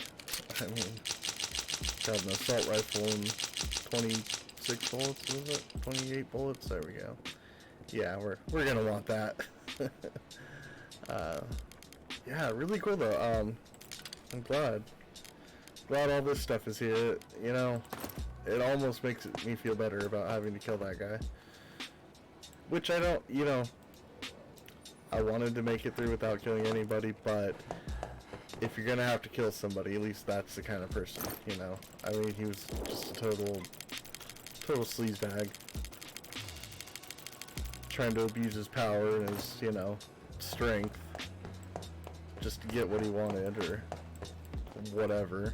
I mean, got an assault rifle and 26 bullets, was it? 28 bullets? There we go. Yeah, we're gonna want that. Yeah, really cool though. I'm glad all this stuff is here. You know, it almost makes me feel better about having to kill that guy. Which I don't, you know, I wanted to make it through without killing anybody, but if you're gonna have to kill somebody, at least that's the kind of person, you know. I mean, he was just a total sleazebag. Trying to abuse his power and his, you know, strength just to get what he wanted or whatever.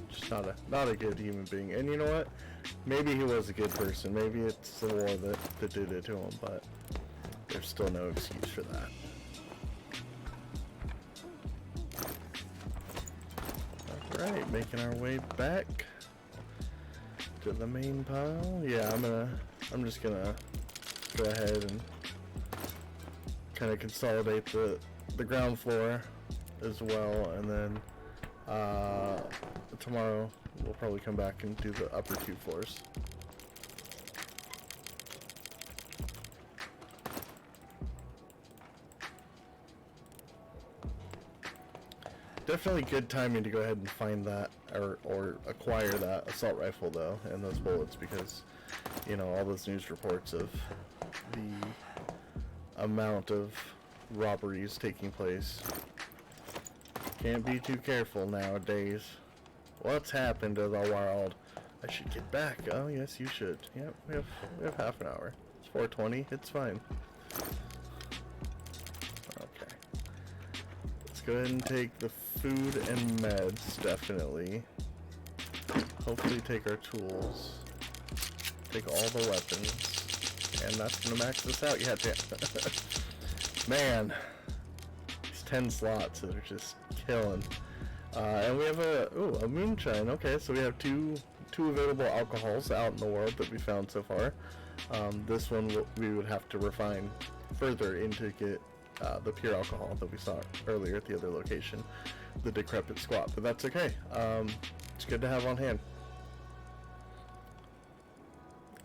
Just not a good human being. And you know what? Maybe he was a good person. Maybe it's the war that did it to him, but there's still no excuse for that. Alright, making our way back to the main pile. Yeah, I'm just gonna go ahead and kind of consolidate the ground floor as well, and then tomorrow we'll probably come back and do the upper 2 floors. Definitely good timing to go ahead and find that or acquire that assault rifle though, and those bullets, because you know, all those news reports of the amount of robberies taking place. Can't be too careful nowadays. What's happened to the world? I should get back. Oh yes, you should. Yep, we have half an hour. It's 4:20. It's fine. Okay. Let's go ahead and take the food and meds, definitely. Hopefully take our tools. Take all the weapons. And that's gonna max this out. Yeah, damn. Man. These 10 slots that are just killing. And we have a moonshine. Okay, so we have two available alcohols out in the world that we found so far. This one we would have to refine further into get the pure alcohol that we saw earlier at the other location, the decrepit squat, but that's okay. It's good to have on hand.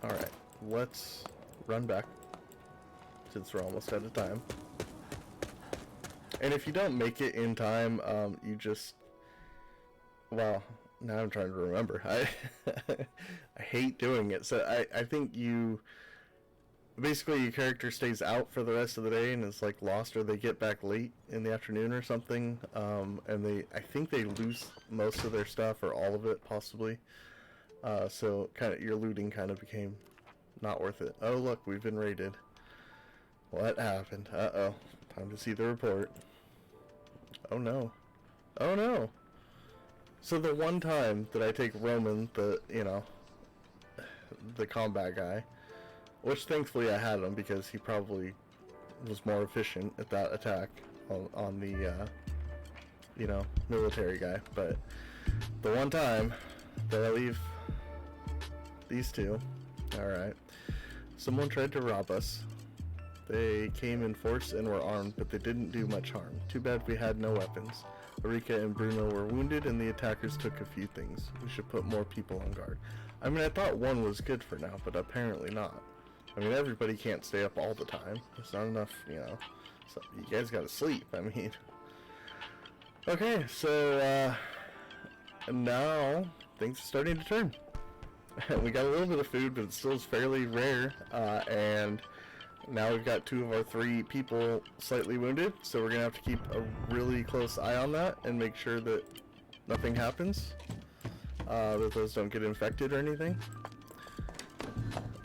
Alright, let's run back since we're almost out of time. And if you don't make it in time, you just, well, now I'm trying to remember. I hate doing it. So I think basically your character stays out for the rest of the day and is like lost, or they get back late in the afternoon or something. And I think they lose most of their stuff or all of it possibly. So kind of your looting kind of became not worth it. Oh look, we've been raided. What happened? Uh-oh. Time to see the report. Oh no. Oh no. So the one time that I take Roman, the combat guy, which thankfully I had him because he probably was more efficient at that attack on the military guy, but the one time that I leave these two, alright, someone tried to rob us. They came in force and were armed, but they didn't do much harm. Too bad we had no weapons. Erika and Bruno were wounded and the attackers took a few things. We should put more people on guard. I mean, I thought one was good for now, but apparently not. I mean, everybody can't stay up all the time. There's not enough, so you guys gotta sleep, I mean. Okay, so, now things are starting to turn. We got a little bit of food, but it still is fairly rare, and now we've got 2 of our 3 people slightly wounded, so we're gonna have to keep a really close eye on that and make sure that nothing happens, that those don't get infected or anything.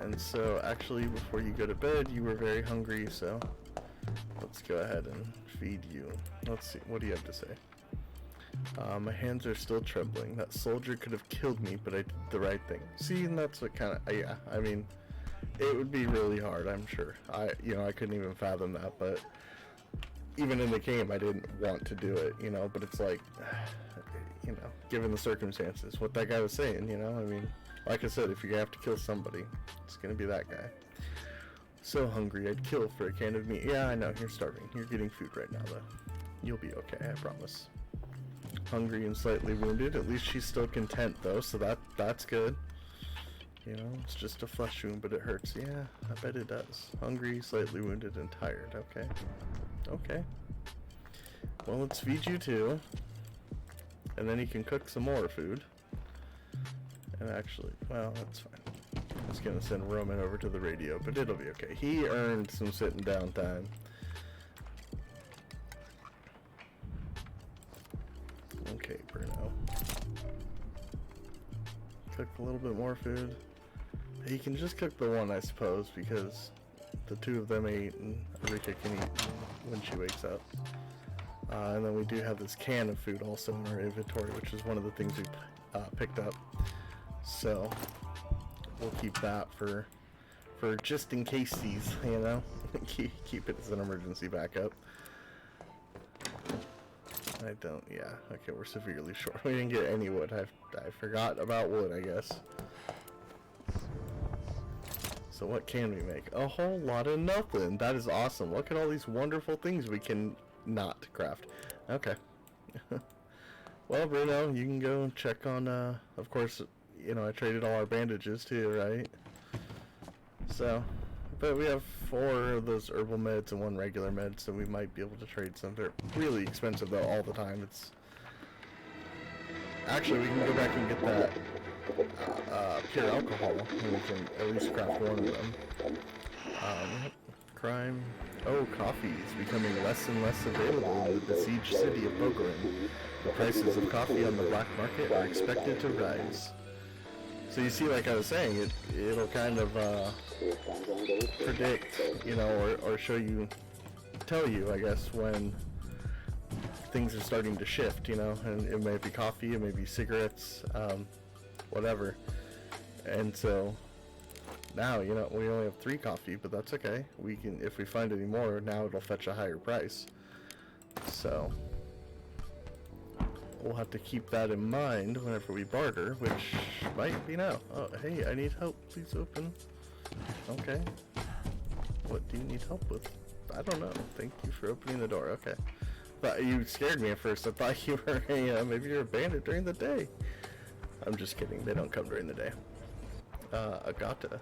And so, actually, before you go to bed, you were very hungry, so let's go ahead and feed you. Let's see, what do you have to say? My hands are still trembling. That soldier could have killed me, but I did the right thing. See, and that's what kind of, yeah, I mean, it would be really hard, I'm sure. I couldn't even fathom that, but even in the game, I didn't want to do it, but it's like, given the circumstances, what that guy was saying, I mean, like I said, if you have to kill somebody, it's gonna be that guy. So hungry, I'd kill for a can of meat. Yeah, I know, you're starving. You're getting food right now, though. You'll be okay, I promise. Hungry and slightly wounded. At least she's still content though, so that's good. You know, it's just a flesh wound, but it hurts. Yeah, I bet it does. Hungry, slightly wounded, and tired. Okay. Okay. Well, let's feed you too. And then you can cook some more food. And actually, well, that's fine. I was gonna send Roman over to the radio, but it'll be okay. He earned some sitting down time. Okay, Bruno. Cook a little bit more food. He can just cook the one, I suppose, because the two of them ate and Rika can eat when she wakes up. And then we do have this can of food also in our inventory, which is one of the things we picked up. So we'll keep that for just in case these, you know, keep it as an emergency backup. I don't, yeah, okay, we're severely short. We didn't get any wood. I forgot about wood, I guess. So what can we make? A whole lot of nothing. That is awesome. Look at all these wonderful things we can not craft. Okay. Well, Bruno, you can go check on, of course, you know, I traded all our bandages too, right? So, but we have 4 of those herbal meds and 1 regular med, so we might be able to trade some. They're really expensive though all the time. It's actually, we can go back and get that pure alcohol, and we can at least craft 1 of them. Crime. Oh, coffee is becoming less and less available in the besieged city of Bogorin. The prices of coffee on the black market are expected to rise. So you see, like I was saying, it'll kind of predict, you know, or show you, tell you, I guess, when things are starting to shift, you know, and it may be coffee, it may be cigarettes, whatever. And so now, you know, we only have 3 coffee, but that's okay. We can, if we find any more, now it'll fetch a higher price. So we'll have to keep that in mind whenever we barter, which might be now. Oh, hey, I need help. Please open. Okay. What do you need help with? I don't know. Thank you for opening the door. Okay. But you scared me at first. I thought you were maybe you're a bandit during the day. I'm just kidding. They don't come during the day. Agata.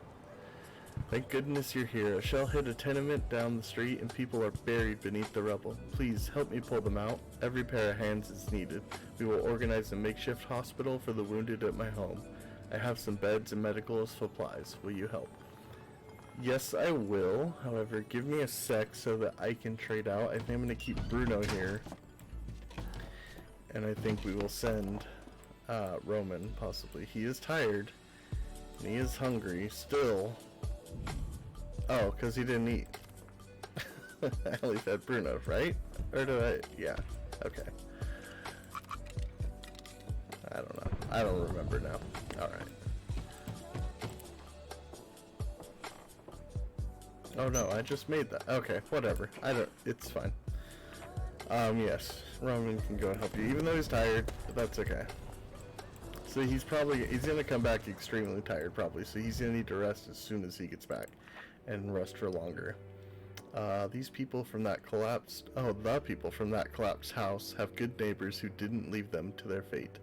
Thank goodness you're here. A shell hit a tenement down the street and people are buried beneath the rubble. Please help me pull them out. Every pair of hands is needed. We will organize a makeshift hospital for the wounded at my home. I have some beds and medical supplies. Will you help? Yes, I will. However, give me a sec so that I can trade out. I think I'm going to keep Bruno here. And I think we will send Roman, possibly. He is tired. And he is hungry still. Oh, because he didn't eat. I only fed Bruno, right? Or do I? Yeah. Okay. I don't know. I don't remember now. Alright. Oh no, I just made that. Okay, whatever. It's fine. Yes. Roman can go and help you, even though he's tired, but that's okay. So he's gonna come back extremely tired probably, so he's gonna need to rest as soon as he gets back. And rest for longer. The people from that collapsed house have good neighbors who didn't leave them to their fate.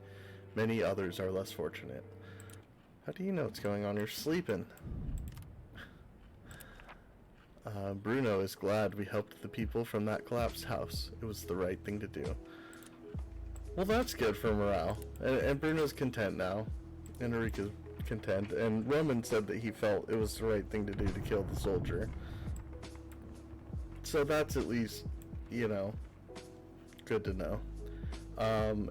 Many others are less fortunate. How do you know what's going on? You're sleeping. Bruno is glad we helped the people from that collapsed house. It was the right thing to do. Well, that's good for morale. And Bruno's content now. And Erika's content. And Roman said that he felt it was the right thing to do to kill the soldier. So that's at least, you know, good to know.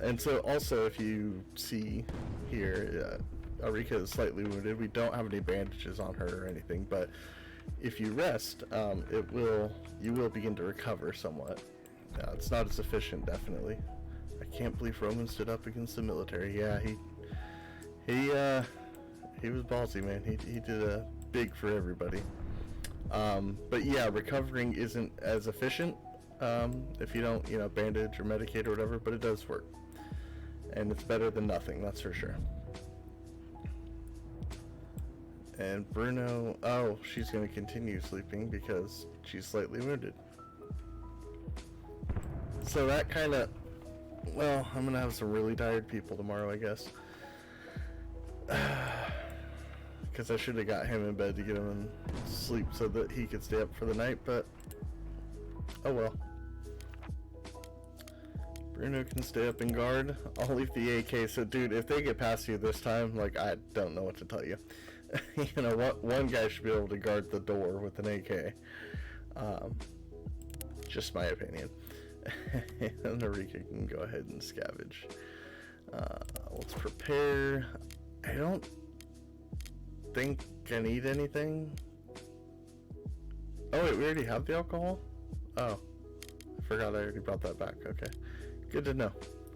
And so also, if you see here, Erika is slightly wounded. We don't have any bandages on her or anything, but if you rest, you will begin to recover somewhat. It's not as efficient, definitely. I can't believe Roman stood up against the military. Yeah, he was ballsy, man. He did big for everybody. But yeah, recovering isn't as efficient if you don't, you know, bandage or medicate or whatever, but it does work. And it's better than nothing, that's for sure. And Bruno, oh, she's going to continue sleeping because she's slightly wounded. So that kind of Well, I'm gonna have some really tired people tomorrow, I guess. Because I should have got him in bed to get him in sleep so that he could stay up for the night, but oh well. Bruno can stay up and guard. I'll leave the AK. So, dude, if they get past you this time, like, I don't know what to tell you. You know what? One guy should be able to guard the door with an AK. Just my opinion. And Narika can go ahead and scavenge. Let's prepare. I don't think I need anything. Oh, wait, we already have the alcohol? Oh, I forgot I already brought that back. Okay. Good to know.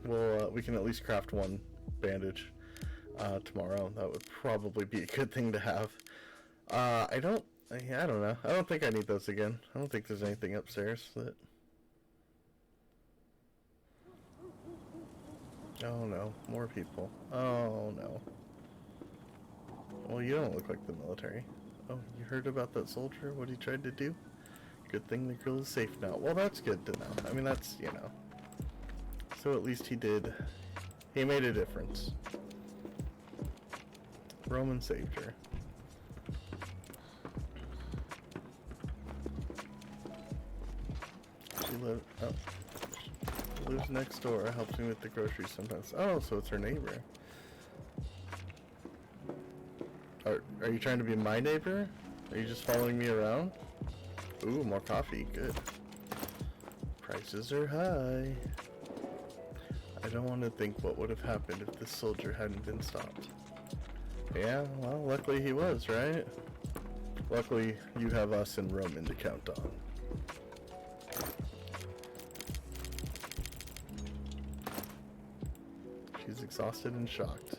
Well, we can at least craft one bandage tomorrow. That would probably be a good thing to have. I don't know. I don't think I need those again. I don't think there's anything upstairs that... Oh no, more people. Oh no. Well, you don't look like the military. Oh, you heard about that soldier? What he tried to do? Good thing the girl is safe now. Well, that's good to know. I mean, that's, you know... So at least he made a difference. Roman saved her. She lives next door, helps me with the groceries sometimes. Oh, so it's her neighbor. Are you trying to be my neighbor? Are you just following me around? Ooh, more coffee, good. Prices are high. I don't want to think what would have happened if this soldier hadn't been stopped. Yeah, well, luckily he was, right? Luckily, you have us and Roman to count on. She's exhausted and shocked,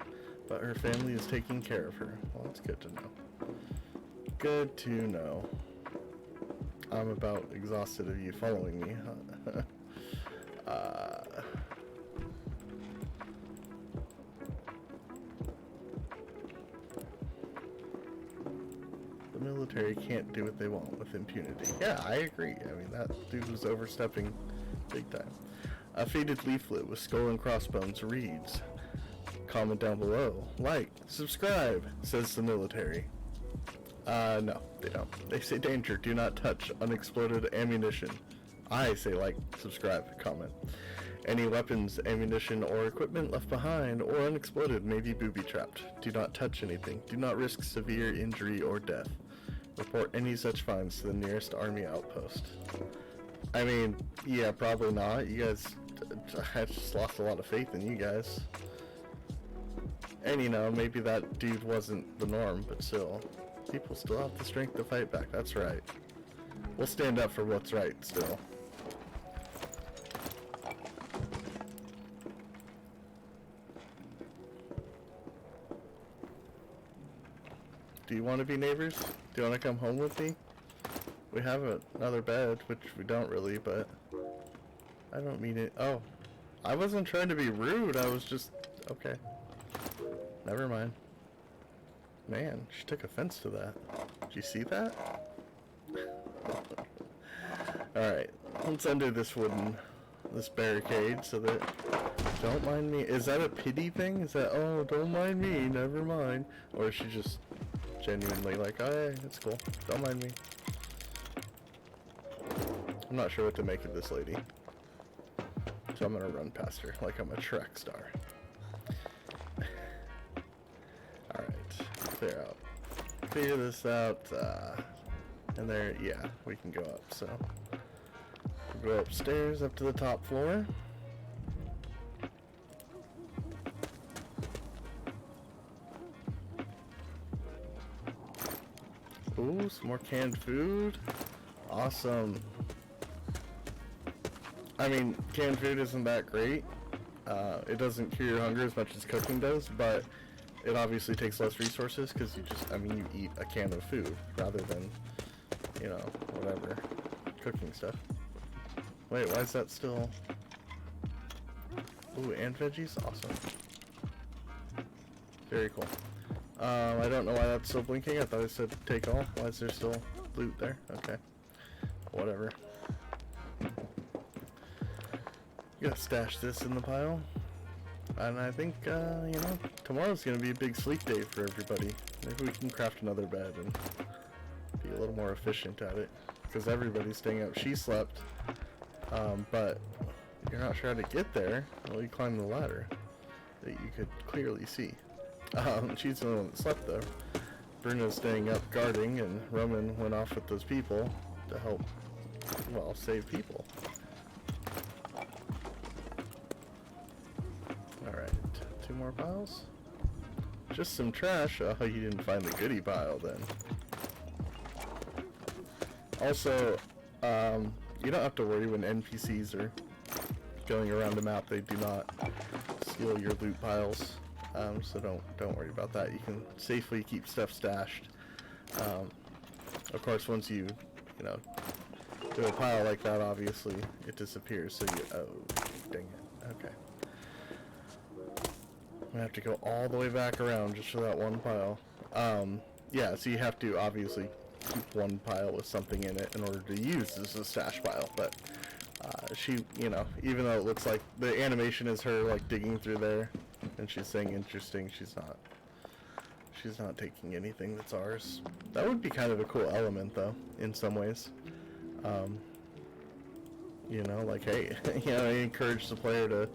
but her family is taking care of her. Well, that's good to know. Good to know. I'm about exhausted of you following me, huh? The military can't do what they want with impunity. Yeah, I agree. I mean, that dude was overstepping big time. A faded leaflet with skull and crossbones reads, comment down below, like, subscribe, says the military. No, they don't. They say danger, do not touch unexploded ammunition. I say like, subscribe, comment. Any weapons, ammunition, or equipment left behind or unexploded may be booby-trapped. Do not touch anything. Do not risk severe injury or death. Report any such finds to the nearest army outpost. I mean, yeah, probably not. You guys, I just lost a lot of faith in you guys. And you know, maybe that dude wasn't the norm, but still. People still have the strength to fight back, that's right. We'll stand up for what's right, still. Do you want to be neighbors? Do you want to come home with me? We have another bed, which we don't really, but... I don't mean it. Oh. I wasn't trying to be rude, I was just... Okay. Never mind. Man, she took offense to that. Did you see that? Alright, let's undo this barricade so that... Don't mind me. Is that a pity thing? Is that, oh, don't mind me, never mind? Or is she just genuinely like, oh, hey, it's cool. Don't mind me. I'm not sure what to make of this lady. So I'm gonna run past her like I'm a track star. Clear out. Figure this out, and there, yeah, we can go up, so. We'll go upstairs, up to the top floor. Ooh, some more canned food. Awesome. I mean, canned food isn't that great. It doesn't cure your hunger as much as cooking does, but it obviously takes less resources because you just, I mean, you eat a can of food rather than, you know, whatever, cooking stuff. Wait, why is that still... Ooh, and veggies? Awesome. Very cool. I don't know why that's still blinking. I thought it said take all. Why is there still loot there? Okay. Whatever. Gotta stash this in the pile. And I think, tomorrow's gonna be a big sleep day for everybody. Maybe we can craft another bed and be a little more efficient at it. Because everybody's staying up. She slept, but you're not sure how to get there. Well, you climb the ladder that you could clearly see. She's the only one that slept, though. Bruno's staying up guarding, and Roman went off with those people to help, well, save people. Alright, 2 more piles. Just some trash. Oh, you didn't find the goodie pile then. Also, you don't have to worry when NPCs are going around the map. They do not steal your loot piles, so don't worry about that. You can safely keep stuff stashed. Of course, once you do a pile like that, obviously it disappears. So you, oh, dang it. Okay. I'm gonna have to go all the way back around just for that one pile. Yeah, so you have to obviously keep one pile with something in it in order to use as a stash pile, but she, even though it looks like the animation is her like digging through there and she's saying interesting, she's not taking anything that's ours. That would be kind of a cool element though, in some ways. Like, hey, I encourage the player to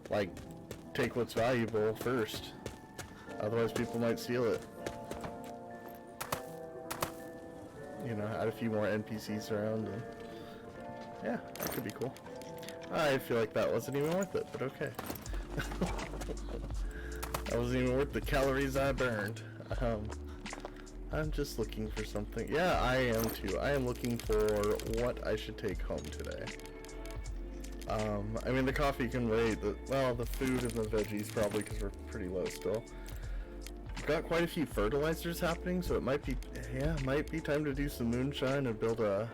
like take what's valuable first, otherwise people might steal it. Add a few more NPCs around, and yeah, that could be cool. I feel like that wasn't even worth it, but okay. That wasn't even worth the calories I burned. I'm just looking for something. Yeah, I am too. I am looking for what I should take home today. I mean, the coffee can wait. The food and the veggies probably, because we're pretty low still. Got quite a few fertilizers happening, so it might be time to do some moonshine and build a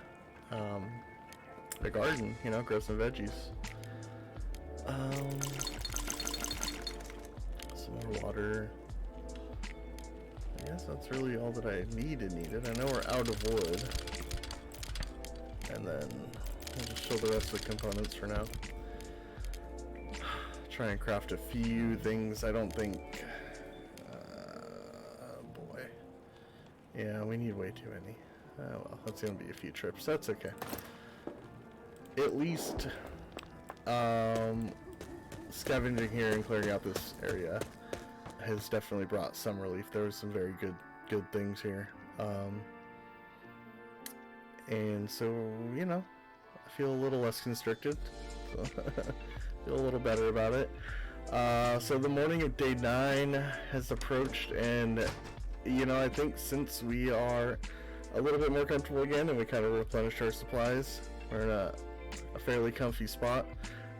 garden, grow some veggies. Some more water. I guess that's really all that I needed. I know we're out of wood. And then I'll just show the rest of the components for now. Try and craft a few things. I don't think... boy. Yeah, we need way too many. Oh well, that's gonna be a few trips. That's okay. At least, scavenging here and clearing out this area has definitely brought some relief. There was some very good things here. And so, I feel a little less constricted. So feel a little better about it. So the morning of day 9 has approached, and I think since we are a little bit more comfortable again and we kind of replenished our supplies, we're in a fairly comfy spot.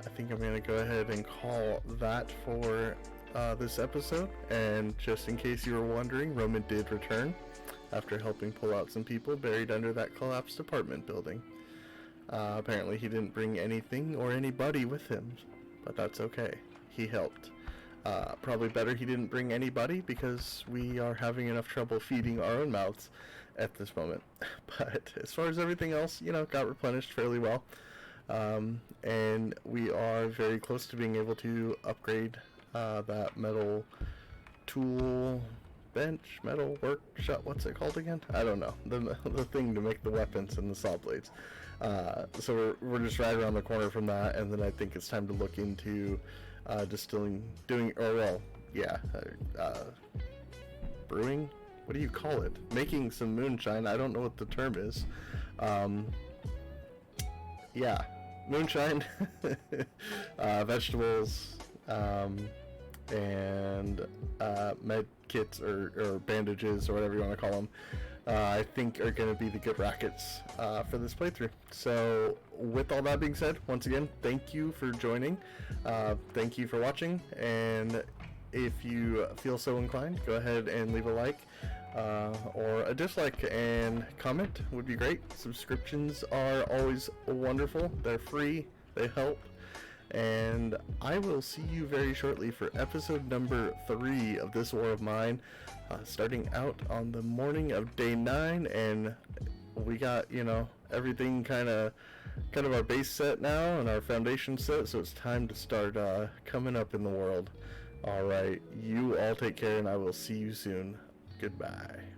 I think I'm going to go ahead and call that for this episode. And just in case you were wondering, Roman did return after helping pull out some people buried under that collapsed apartment building. Apparently he didn't bring anything or anybody with him, but that's okay. He helped. Probably better he didn't bring anybody, because we are having enough trouble feeding our own mouths at this moment. But as far as everything else, got replenished fairly well. And we are very close to being able to upgrade that metal tool bench, metal workshop, what's it called again? I don't know. The thing to make the weapons and the saw blades. So we're just right around the corner from that, and then I think it's time to look into brewing? What do you call it? Making some moonshine. I don't know what the term is. Yeah, moonshine, vegetables, and med kits or bandages or whatever you want to call them. I think are going to be the good rackets for this playthrough. So with all that being said, once again, thank you for joining. Thank you for watching. And if you feel so inclined, go ahead and leave a like or a dislike, and comment would be great. Subscriptions are always wonderful. They're free. They help. And I will see you very shortly for episode number 3 of this war of mine, starting out on the morning of day 9, and we got, everything kind of kind of our base set now and our foundation set, so it's time to start coming up in the world. Alright, you all take care, and I will see you soon. Goodbye.